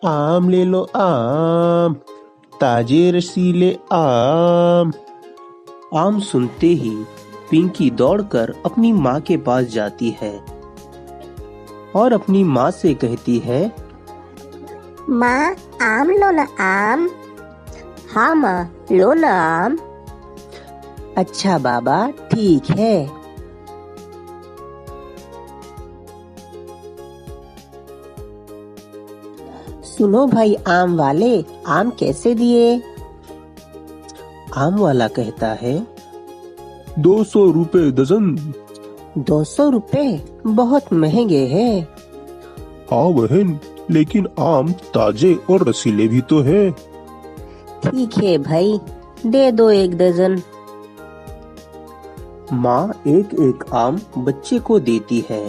आम ले लो आम, ताजे रसीले आम। आम सुनते ही पिंकी दौड़कर अपनी माँ के पास जाती है और अपनी माँ से कहती है, माँ आम लो ना आम। हाँ माँ लो ना आम। अच्छा बाबा ठीक है। सुनो भाई आम वाले, आम कैसे दिए? आम वाला कहता है, 200 रुपए दर्जन। 200 रुपए बहुत महंगे हैं। हाँ बहन, लेकिन आम ताजे और रसीले भी तो है। ठीक है भाई, दे दो 1 दर्जन। माँ एक एक आम बच्चे को देती है।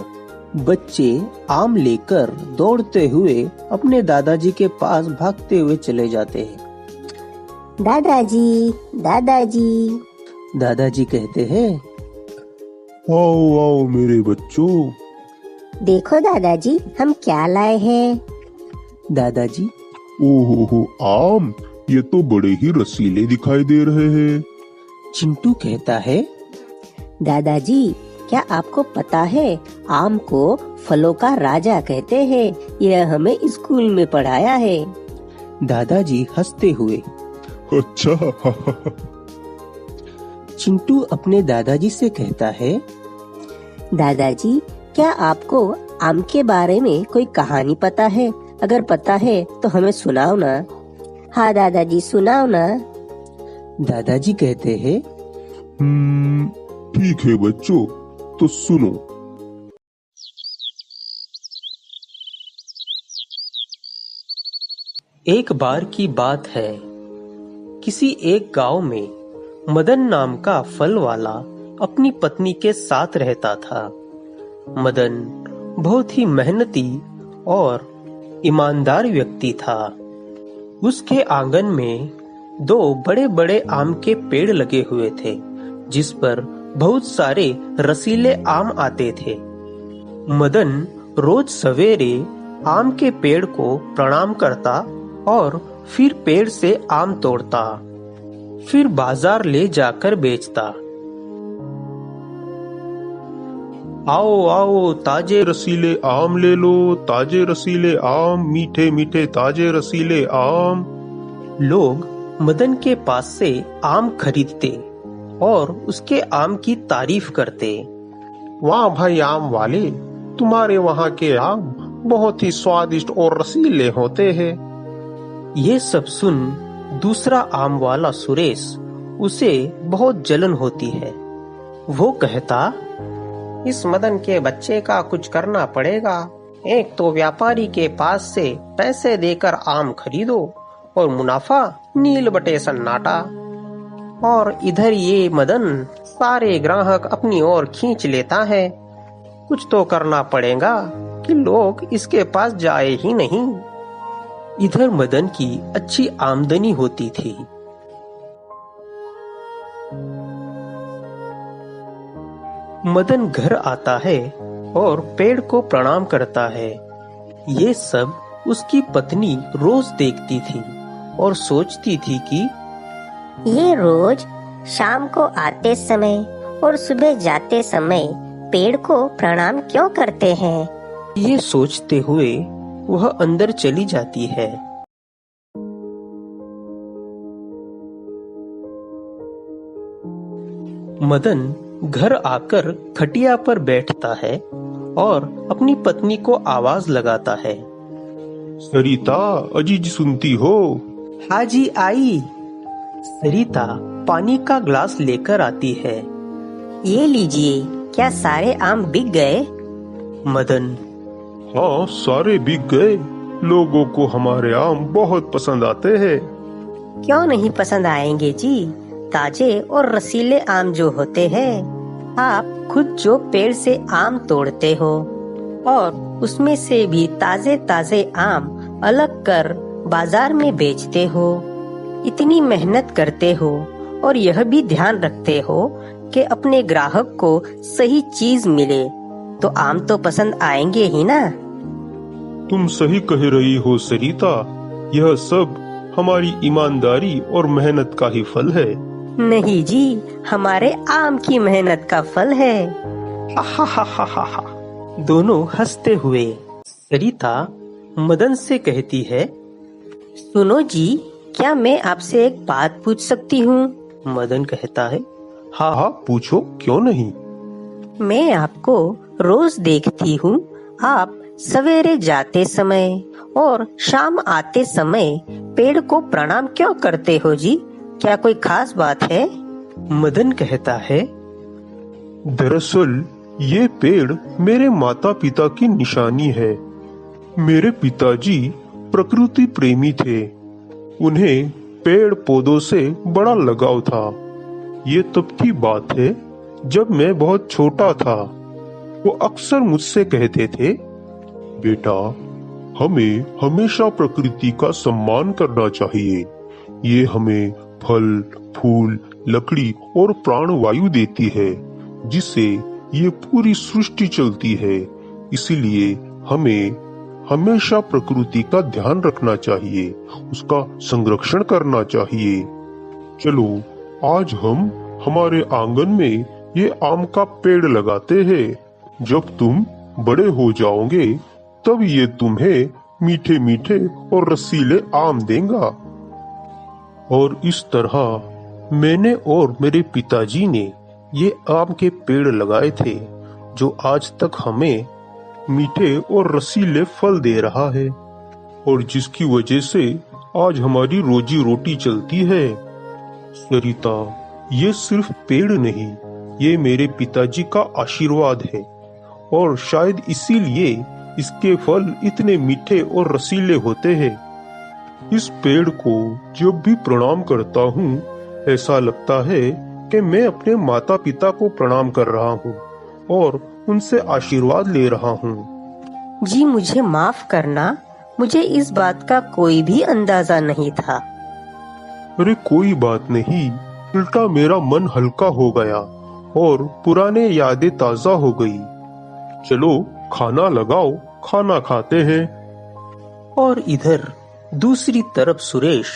बच्चे आम लेकर दौड़ते हुए अपने दादाजी के पास भागते हुए चले जाते हैं। दादाजी दादाजी। दादाजी कहते हैं, आओ आओ मेरे बच्चों। देखो दादाजी हम क्या लाए हैं। दादाजी, ओहो आम, ये तो बड़े ही रसीले दिखाई दे रहे हैं। चिंटू कहता है, दादाजी क्या आपको पता है आम को फलों का राजा कहते हैं? यह हमें स्कूल में पढ़ाया है। दादाजी हंसते हुए। अच्छा। चिंटू अपने दादाजी से कहता है, दादाजी क्या आपको आम के बारे में कोई कहानी पता है? अगर पता है तो हमें सुनाओ ना। हाँ दादाजी सुनाओ ना। दादाजी कहते हैं, ठीक है बच्चों, तो सुनो। एक बार की बात है, किसी एक गांव में मदन नाम का फल वाला अपनी पत्नी के साथ रहता था। मदन बहुत ही मेहनती और ईमानदार व्यक्ति था। उसके आंगन में 2 बड़े बड़े आम के पेड़ लगे हुए थे, जिस पर बहुत सारे रसीले आम आते थे। मदन रोज सवेरे आम के पेड़ को प्रणाम करता और फिर पेड़ से आम तोड़ता, फिर बाजार ले जाकर बेचता। आओ आओ ताजे रसीले आम ले लो, ताजे रसीले आम, मीठे मीठे ताजे रसीले आम। लोग मदन के पास से आम खरीदते और उसके आम की तारीफ करते। वाह भाई आम वाले, तुम्हारे वहाँ के आम बहुत ही स्वादिष्ट और रसीले होते हैं। ये सब सुन दूसरा आम वाला सुरेश, उसे बहुत जलन होती है। वो कहता, इस मदन के बच्चे का कुछ करना पड़ेगा। एक तो व्यापारी के पास से पैसे देकर आम खरीदो और मुनाफा नील बटे सन्नाटा, और इधर ये मदन सारे ग्राहक अपनी ओर खींच लेता है। कुछ तो करना पड़ेगा कि लोग इसके पास जाए ही नहीं। इधर मदन की अच्छी आमदनी होती थी। मदन घर आता है और पेड़ को प्रणाम करता है। ये सब उसकी पत्नी रोज देखती थी और सोचती थी कि ये रोज शाम को आते समय और सुबह जाते समय पेड़ को प्रणाम क्यों करते हैं। ये सोचते हुए वह अंदर चली जाती है। मदन घर आकर खटिया पर बैठता है और अपनी पत्नी को आवाज लगाता है, सरिता अजीज सुनती हो? हाँ जी आई। सरिता पानी का ग्लास लेकर आती है। ये लीजिए, क्या सारे आम बिक गए? मदन, हाँ सारे बिक गए। लोगों को हमारे आम बहुत पसंद आते हैं। क्यों नहीं पसंद आएंगे जी? ताजे और रसीले आम जो होते हैं, आप खुद जो पेड़ से आम तोड़ते हो और उसमें से भी ताजे ताजे आम अलग कर बाजार में बेचते हो, इतनी मेहनत करते हो और यह भी ध्यान रखते हो कि अपने ग्राहक को सही चीज मिले, तो आम तो पसंद आएंगे ही ना। तुम सही कह रही हो सरिता, यह सब हमारी ईमानदारी और मेहनत का ही फल है। नहीं जी, हमारे आम की मेहनत का फल है। हा हा हा हा हा। दोनों हंसते हुए सरिता मदन से कहती है, सुनो जी, क्या मैं आपसे एक बात पूछ सकती हूँ? मदन कहता है, हाँ हाँ पूछो, क्यों नहीं। मैं आपको रोज देखती हूँ, आप सवेरे जाते समय और शाम आते समय पेड़ को प्रणाम क्यों करते हो जी? क्या कोई खास बात है? मदन कहता है, दरअसल ये पेड़ मेरे माता पिता की निशानी है। मेरे पिताजी प्रकृति प्रेमी थे। उन्हें पेड़ पौधों से बड़ा लगाव था। ये तब की बात है जब मैं बहुत छोटा था। वो अक्सर मुझसे कहते थे, बेटा हमें हमेशा प्रकृति का सम्मान करना चाहिए। ये हमें फल, फूल, लकड़ी और प्राणवायु देती है, जिससे ये पूरी सृष्टि चलती है। इसीलिए हमें हमेशा प्रकृति का ध्यान रखना चाहिए, उसका संरक्षण करना चाहिए। चलो आज हम हमारे आंगन में ये आम का पेड़ लगाते हैं। जब तुम बड़े हो जाओगे तब ये तुम्हें मीठे मीठे और रसीले आम देगा। और इस तरह मैंने और मेरे पिताजी ने ये आम के पेड़ लगाए थे, जो आज तक हमें मीठे और रसीले फल दे रहा है, और जिसकी वजह से आज हमारी रोजी रोटी चलती है। सरिता, ये सिर्फ पेड़ नहीं, ये मेरे पिताजी का आशीर्वाद है, और शायद इसीलिए इसके फल इतने मीठे और रसीले होते हैं। इस पेड़ को जब भी प्रणाम करता हूँ, ऐसा लगता है कि मैं अपने माता पिता को प्रणाम कर रहा हूँ और उनसे आशीर्वाद ले रहा हूँ। जी मुझे माफ करना, मुझे इस बात का कोई भी अंदाजा नहीं था। अरे कोई बात नहीं, उल्टा मेरा मन हल्का हो गया और पुराने यादें ताजा हो गई। चलो खाना लगाओ, खाना खाते हैं। और इधर दूसरी तरफ सुरेश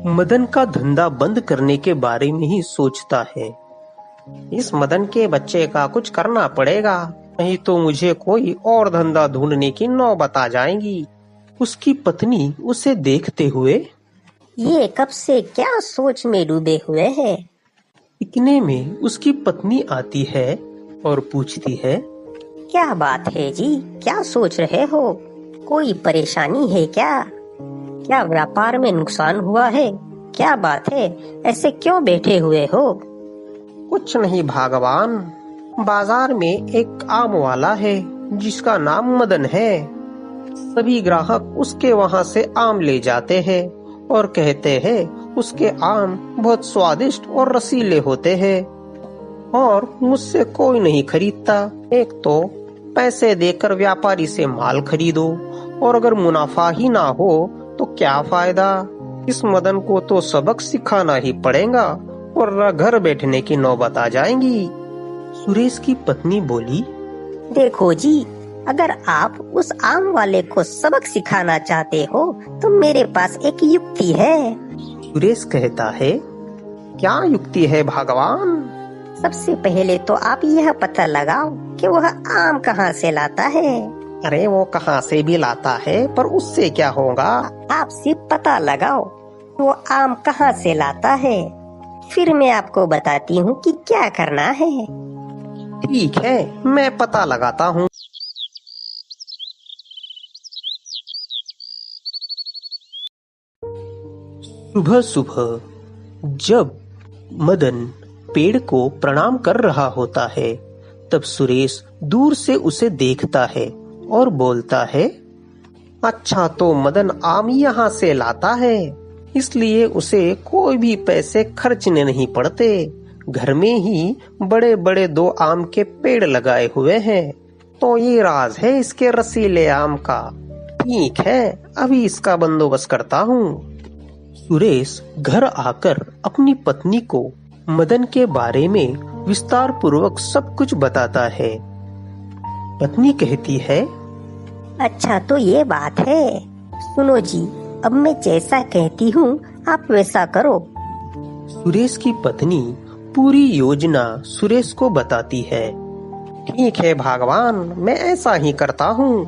मदन का धंधा बंद करने के बारे में ही सोचता है। इस मदन के बच्चे का कुछ करना पड़ेगा, नहीं तो मुझे कोई और धंधा ढूंढने की नौबत आ जाएगी। उसकी पत्नी उसे देखते हुए ये कब से क्या सोच में डूबे हुए हैं। इतने में उसकी पत्नी आती है और पूछती है, क्या बात है जी, क्या सोच रहे हो? कोई परेशानी है क्या? क्या व्यापार में नुकसान हुआ है? क्या बात है, ऐसे क्यों बैठे हुए हो? कुछ नहीं भगवान, बाजार में एक आम वाला है जिसका नाम मदन है। सभी ग्राहक उसके वहाँ से आम ले जाते हैं और कहते हैं उसके आम बहुत स्वादिष्ट और रसीले होते हैं, और मुझसे कोई नहीं खरीदता। एक तो पैसे देकर व्यापारी से माल खरीदो, और अगर मुनाफा ही ना हो तो क्या फायदा। इस मदन को तो सबक सिखाना ही पड़ेगा, वरना घर बैठने की नौबत आ जाएगी। सुरेश की पत्नी बोली, देखो जी, अगर आप उस आम वाले को सबक सिखाना चाहते हो तो मेरे पास एक युक्ति है। सुरेश कहता है, क्या युक्ति है भगवान? सबसे पहले तो आप यह पता लगाओ कि वह आम कहाँ से लाता है। अरे वो कहाँ से भी लाता है, पर उससे क्या होगा? आप सिर्फ पता लगाओ वो आम कहाँ से लाता है, फिर मैं आपको बताती हूँ कि क्या करना है। ठीक है, मैं पता लगाता हूँ। सुबह सुबह जब मदन पेड़ को प्रणाम कर रहा होता है, तब सुरेश दूर से उसे देखता है और बोलता है, अच्छा तो मदन आम यहाँ से लाता है, इसलिए उसे कोई भी पैसे खर्चने नहीं पड़ते। घर में ही बड़े बड़े 2 आम के पेड़ लगाए हुए हैं, तो ये राज है इसके रसीले आम का। ठीक है, अभी इसका बंदोबस्त करता हूँ। सुरेश घर आकर अपनी पत्नी को मदन के बारे में विस्तार पूर्वक सब कुछ बताता है। पत्नी कहती है, अच्छा तो ये बात है। सुनो जी, अब मैं जैसा कहती हूँ आप वैसा करो। सुरेश की पत्नी पूरी योजना सुरेश को बताती है। ठीक है भगवान, मैं ऐसा ही करता हूँ।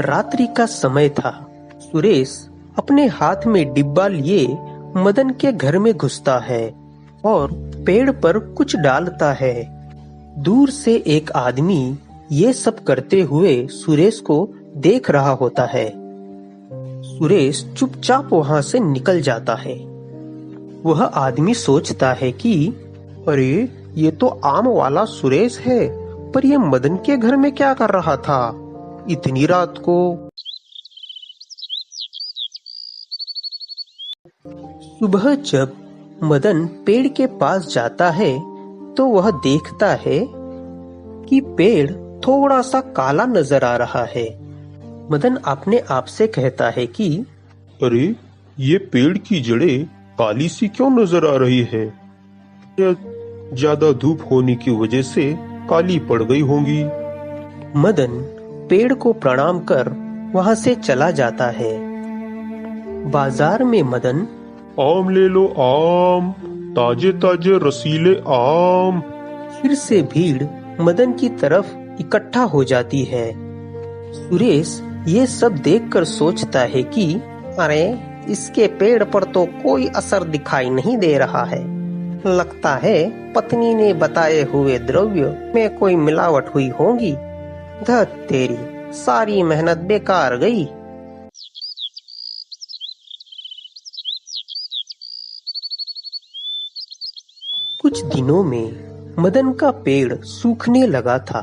रात्रि का समय था। सुरेश अपने हाथ में डिब्बा लिए मदन के घर में घुसता है और पेड़ पर कुछ डालता है। दूर से एक आदमी ये सब करते हुए सुरेश को देख रहा होता है। सुरेश चुपचाप वहां से निकल जाता है। वह आदमी सोचता है कि अरे ये तो आम वाला सुरेश है, पर ये मदन के घर में क्या कर रहा था इतनी रात को। सुबह जब मदन पेड़ के पास जाता है तो वह देखता है कि पेड़ थोड़ा सा काला नजर आ रहा है। मदन अपने आप से कहता है कि अरे ये पेड़ की जड़ें काली सी क्यों नजर आ रही है? या ज्यादा धूप होने की वजह से काली पड़ गई होंगी। मदन पेड़ को प्रणाम कर वहां से चला जाता है। बाजार में मदन आम ले लो आम, ताजे ताजे रसीले आम। फिर से भीड़ मदन की तरफ इकट्ठा हो जाती है। सुरेश ये सब देखकर सोचता है कि अरे इसके पेड़ पर तो कोई असर दिखाई नहीं दे रहा है। लगता है पत्नी ने बताए हुए द्रव्य में कोई मिलावट हुई होगी। धत तेरी, सारी मेहनत बेकार गई। कुछ दिनों में मदन का पेड़ सूखने लगा था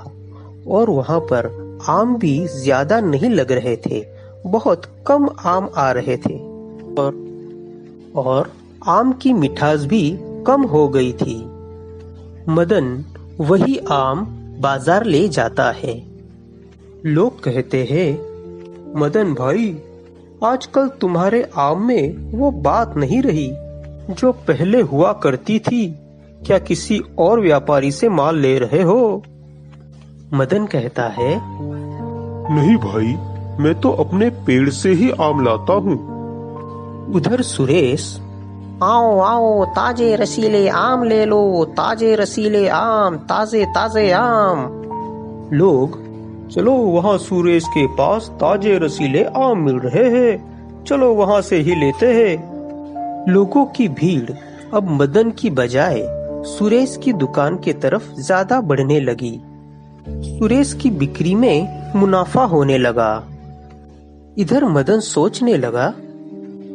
और वहां पर आम भी ज्यादा नहीं लग रहे थे। बहुत कम आम आ रहे थे और आम की मिठास भी कम हो गई थी। मदन वही आम बाजार ले जाता है। लोग कहते हैं, मदन भाई, आजकल तुम्हारे आम में वो बात नहीं रही जो पहले हुआ करती थी। क्या किसी और व्यापारी से माल ले रहे हो? मदन कहता है, नहीं भाई, मैं तो अपने पेड़ से ही आम लाता हूँ। उधर सुरेश, आओ आओ, ताजे रसीले आम ले लो, ताजे रसीले आम, ताजे ताजे आम। लोग, चलो वहाँ सुरेश के पास ताजे रसीले आम मिल रहे हैं, चलो वहाँ से ही लेते हैं। लोगों की भीड़ अब मदन की बजाय सुरेश की दुकान के तरफ ज्यादा बढ़ने लगी। सुरेश की बिक्री में मुनाफा होने लगा। इधर मदन सोचने लगा,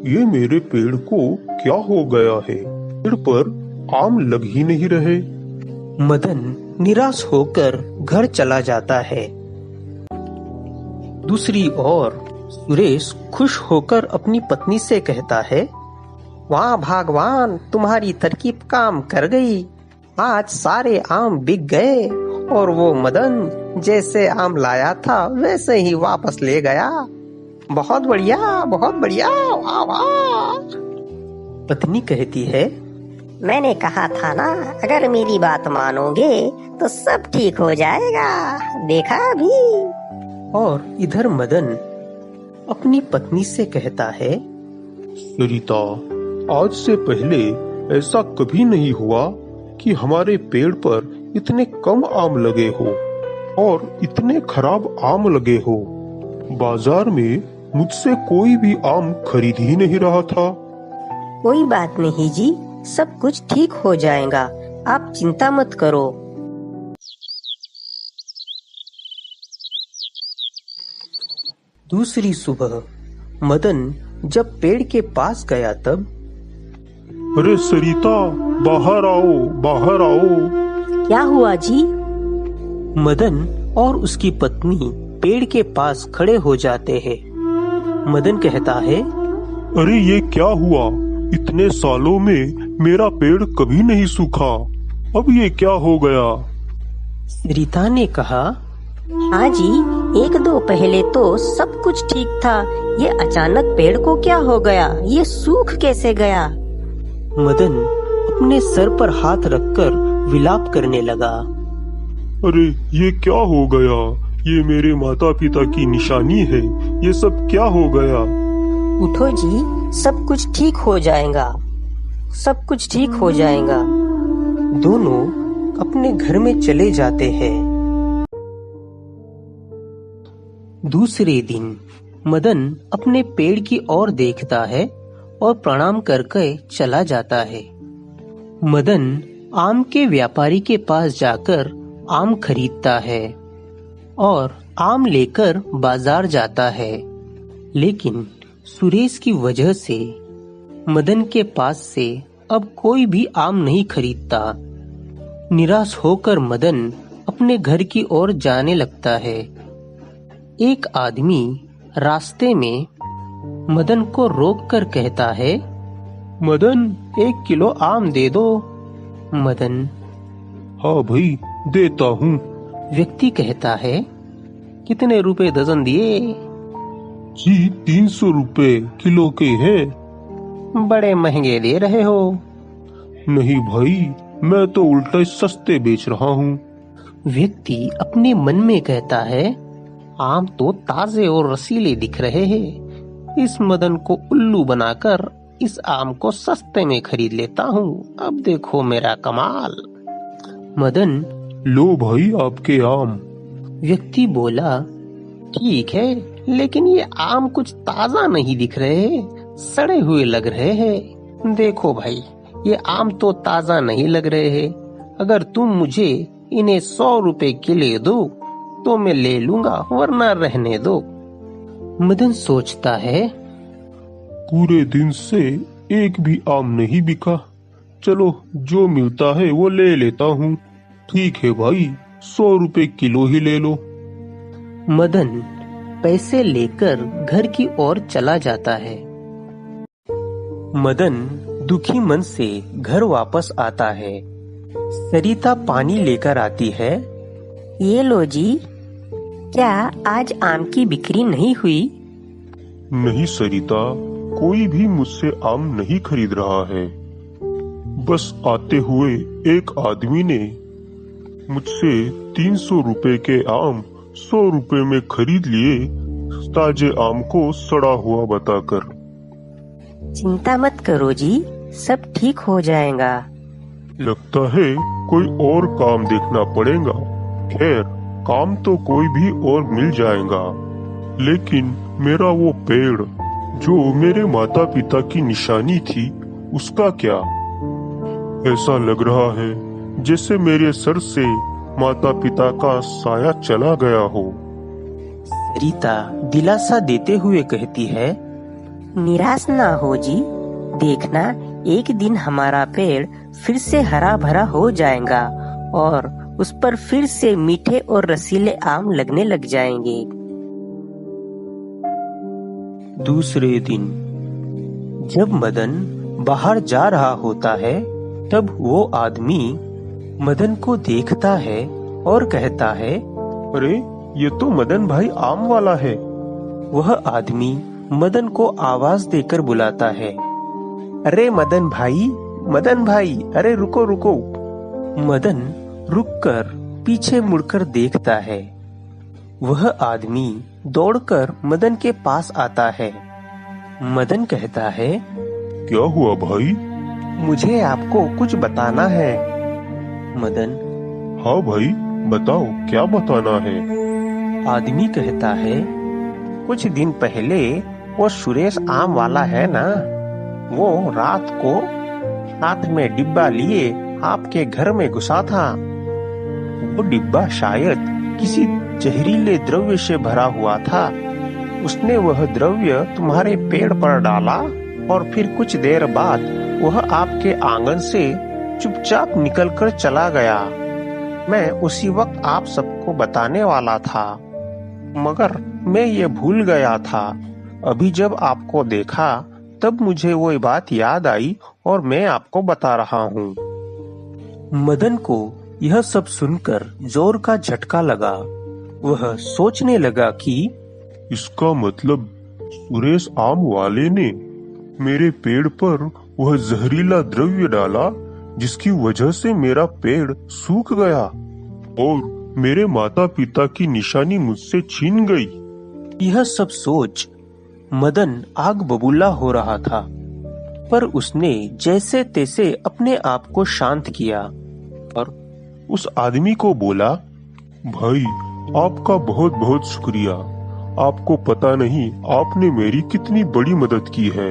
ये मेरे पेड़ को क्या हो गया है? पेड़ पर आम लग ही नहीं रहे। मदन निराश होकर घर चला जाता है। दूसरी ओर सुरेश खुश होकर अपनी पत्नी से कहता है, वाह भगवान, तुम्हारी तरकीब काम कर गई। आज सारे आम बिक गए और वो मदन जैसे आम लाया था वैसे ही वापस ले गया। बहुत बढ़िया, बहुत बढ़िया, वाह वाह। पत्नी कहती है, मैंने कहा था ना, अगर मेरी बात मानोगे तो सब ठीक हो जाएगा, देखा भी। और इधर मदन अपनी पत्नी से कहता है, सरिता, आज से पहले ऐसा कभी नहीं हुआ कि हमारे पेड़ पर इतने कम आम लगे हो और इतने खराब आम लगे हो। बाजार में मुझसे कोई भी आम खरीद ही नहीं रहा था। कोई बात नहीं जी, सब कुछ ठीक हो जाएगा, आप चिंता मत करो। दूसरी सुबह मदन जब पेड़ के पास गया तब, अरे सरिता, बाहर आओ, बाहर आओ। क्या हुआ जी? मदन और उसकी पत्नी पेड़ के पास खड़े हो जाते हैं। मदन कहता है, अरे ये क्या हुआ? इतने सालों में मेरा पेड़ कभी नहीं सूखा, अब ये क्या हो गया? रीता ने कहा, हाँ जी, एक दो पहले तो सब कुछ ठीक था, ये अचानक पेड़ को क्या हो गया? ये सूख कैसे गया? मदन अपने सर पर हाथ रखकर विलाप करने लगा। अरे ये क्या हो गया? ये मेरे माता पिता की निशानी है। ये सब क्या हो गया? उठो जी, सब कुछ ठीक हो जाएगा, सब कुछ ठीक हो जाएगा। दोनों अपने घर में चले जाते हैं। दूसरे दिन मदन अपने पेड़ की ओर देखता है और प्रणाम करके चला जाता है। मदन आम के व्यापारी के पास जाकर आम खरीदता है और आम लेकर बाजार जाता है, लेकिन सुरेश की वजह से मदन के पास से अब कोई भी आम नहीं खरीदता। निराश होकर मदन अपने घर की ओर जाने लगता है। एक आदमी रास्ते में मदन को रोककर कहता है, मदन 1 किलो आम दे दो। मदन हाँ भाई, देता हूँ। व्यक्ति कहता है, कितने रुपए दर्जन दिए? जी 300 रुपए किलो के हैं। बड़े महंगे दे रहे हो। नहीं भाई, मैं तो उल्टा सस्ते बेच रहा हूँ। व्यक्ति अपने मन में कहता है, आम तो ताजे और रसीले दिख रहे हैं। इस मदन को उल्लू बनाकर इस आम को सस्ते में खरीद लेता हूँ। अब देखो मेरा कमाल। मदन लो भाई आपके आम। व्यक्ति बोला, ठीक है, लेकिन ये आम कुछ ताजा नहीं दिख रहे, सड़े हुए लग रहे हैं। देखो भाई, ये आम तो ताजा नहीं लग रहे हैं। अगर तुम मुझे इन्हें 100 रुपए किलो दो तो मैं ले लूंगा, वरना रहने दो। मदन सोचता है, पूरे दिन से एक भी आम नहीं बिका। चलो जो मिलता है वो ले लेता हूँ। ठीक है भाई, 100 रुपए किलो ही ले लो। मदन पैसे लेकर घर की ओर चला जाता है। मदन दुखी मन से घर वापस आता है। सरिता पानी लेकर आती है। ये लो जी, क्या आज आम की बिक्री नहीं हुई? नहीं सरिता, कोई भी मुझसे आम नहीं खरीद रहा है। बस आते हुए एक आदमी ने मुझसे 300 रुपए के आम 100 रुपए में खरीद लिए, ताजे आम को सड़ा हुआ बताकर। चिंता मत करो जी, सब ठीक हो जाएगा। लगता है कोई और काम देखना पड़ेगा। खैर, काम तो कोई भी और मिल जाएगा, लेकिन मेरा वो पेड़ जो मेरे माता पिता की निशानी थी, उसका क्या? ऐसा लग रहा है जैसे मेरे सर से माता पिता का साया चला गया हो। सरिता दिलासा देते हुए कहती है, निराश ना हो जी, देखना एक दिन हमारा पेड़ फिर से हरा भरा हो जाएगा और उस पर फिर से मीठे और रसीले आम लगने लग जाएंगे। दूसरे दिन जब मदन बाहर जा रहा होता है, तब वो आदमी मदन को देखता है और कहता है, अरे ये तो मदन भाई आम वाला है। वह आदमी मदन को आवाज देकर बुलाता है, अरे मदन भाई, मदन भाई, अरे रुको रुको। मदन रुककर पीछे मुड़कर देखता है। वह आदमी दौड़कर मदन के पास आता है। मदन कहता है, क्या हुआ भाई? मुझे आपको कुछ बताना है। मदन, हाँ भाई बताओ, क्या बताना है? आदमी कहता है, कुछ दिन पहले वो सुरेश आम वाला है ना, वो रात को हाथ में डिब्बा लिए आपके घर में घुसा था। वो डिब्बा शायद किसी जहरीले द्रव्य से भरा हुआ था। उसने वह द्रव्य तुम्हारे पेड़ पर डाला और फिर कुछ देर बाद वह आपके आंगन से चुपचाप निकलकर चला गया। मैं उसी वक्त आप सबको बताने वाला था, मगर मैं ये भूल गया था। अभी जब आपको देखा तब मुझे वो बात याद आई और मैं आपको बता रहा हूँ। मदन को यह सब सुनकर जोर का झटका लगा। वह सोचने लगा कि इसका मतलब सुरेश आम वाले ने मेरे पेड़ पर वह जहरीला द्रव्य डाला, जिसकी वजह से मेरा पेड़ सूख गया और मेरे माता पिता की निशानी मुझसे छीन गई। यह सब सोच मदन आग बबूला हो रहा था, पर उसने जैसे तैसे अपने आप को शांत किया और उस आदमी को बोला, भाई आपका बहुत बहुत शुक्रिया। आपको पता नहीं आपने मेरी कितनी बड़ी मदद की है।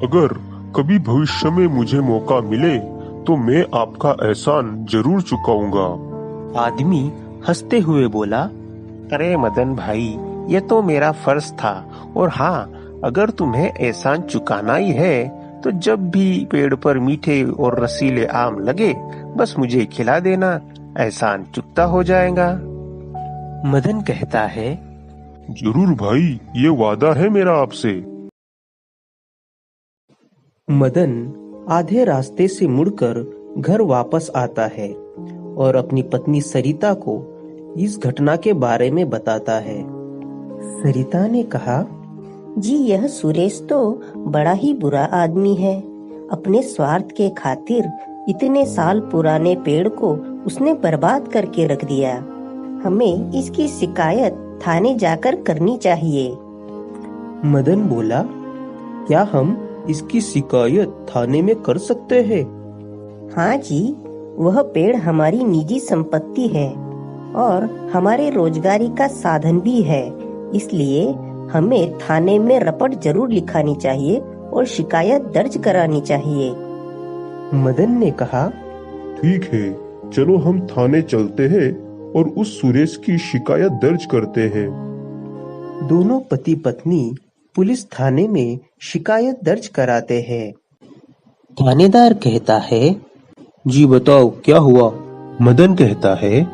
अगर कभी भविष्य में मुझे मौका मिले तो मैं आपका एहसान जरूर चुकाऊंगा। आदमी हंसते हुए बोला, अरे मदन भाई, ये तो मेरा फर्ज था। और हाँ, अगर तुम्हें एहसान चुकाना ही है तो जब भी पेड़ पर मीठे और रसीले आम लगे बस मुझे खिला देना, एहसान चुकता हो जाएगा। मदन कहता है, जरूर भाई, ये वादा है मेरा आपसे। मदन आधे रास्ते से मुड़कर घर वापस आता है और अपनी पत्नी सरिता को इस घटना के बारे में बताता है। सरिता ने कहा, जी यह सुरेश तो बड़ा ही बुरा आदमी है। अपने स्वार्थ के खातिर इतने साल पुराने पेड़ को उसने बर्बाद करके रख दिया। हमें इसकी शिकायत थाने जाकर करनी चाहिए। मदन बोला, क्या हम इसकी शिकायत थाने में कर सकते हैं? हाँ जी, वह पेड़ हमारी निजी संपत्ति है और हमारे रोजगारी का साधन भी है, इसलिए हमें थाने में रपट जरूर लिखानी चाहिए और शिकायत दर्ज करानी चाहिए। मदन ने कहा, ठीक है, चलो हम थाने चलते हैं और उस सुरेश की शिकायत दर्ज करते हैं। दोनों पति पत्नी पुलिस थाने में शिकायत दर्ज कराते हैं। थानेदार कहता है, जी बताओ क्या हुआ? मदन कहता है,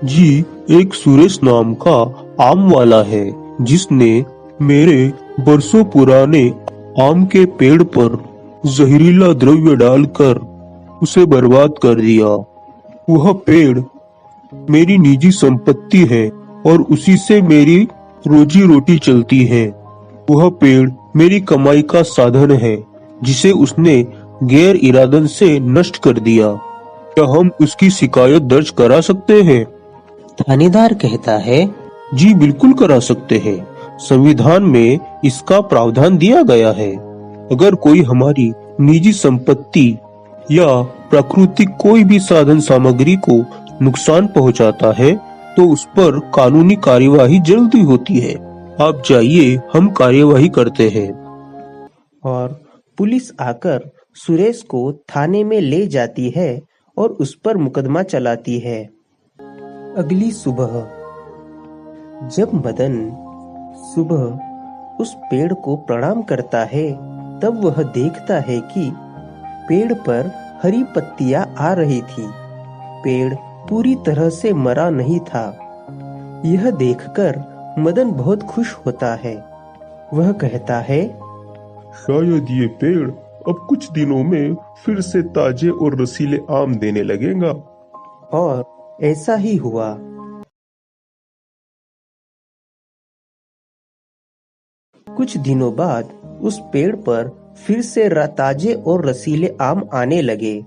जी एक सुरेश नाम का आम वाला है जिसने मेरे बरसों पुराने आम के पेड़ पर जहरीला द्रव्य डालकर उसे बर्बाद कर दिया। वह पेड़ मेरी निजी संपत्ति है और उसी से मेरी रोजी रोटी चलती है। वह पेड़ मेरी कमाई का साधन है जिसे उसने गैर इरादन से नष्ट कर दिया। क्या हम उसकी शिकायत दर्ज करा सकते हैं? थानेदार कहता है, जी बिल्कुल करा सकते हैं। संविधान में इसका प्रावधान दिया गया है। अगर कोई हमारी निजी संपत्ति या प्राकृतिक कोई भी साधन सामग्री को नुकसान पहुंचाता है तो उस पर कानूनी कार्यवाही जल्दी होती है। आप जाइए, हम कार्यवाही करते हैं। और पुलिस आकर सुरेश को थाने में ले जाती है और उस पर मुकदमा चलाती है। अगली सुबह जब मदन सुबह उस पेड़ को प्रणाम करता है तब वह देखता है कि पेड़ पर हरी पत्तियां आ रही थी। पेड़ पूरी तरह से मरा नहीं था। यह देखकर मदन बहुत खुश होता है। वह कहता है, शायद ये पेड़ अब कुछ दिनों में फिर से ताजे और रसीले आम देने लगेगा। और ऐसा ही हुआ। कुछ दिनों बाद उस पेड़ पर फिर से ताजे और रसीले आम आने लगे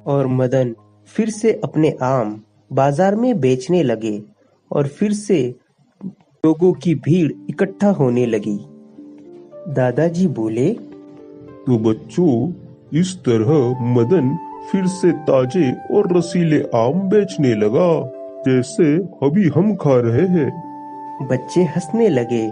और मदन फिर से अपने आम बाजार में बेचने लगे और फिर से लोगों की भीड़ इकट्ठा होने लगी। दादाजी बोले, तो बच्चों, इस तरह मदन फिर से ताजे और रसीले आम बेचने लगा जैसे अभी हम खा रहे हैं। बच्चे हंसने लगे।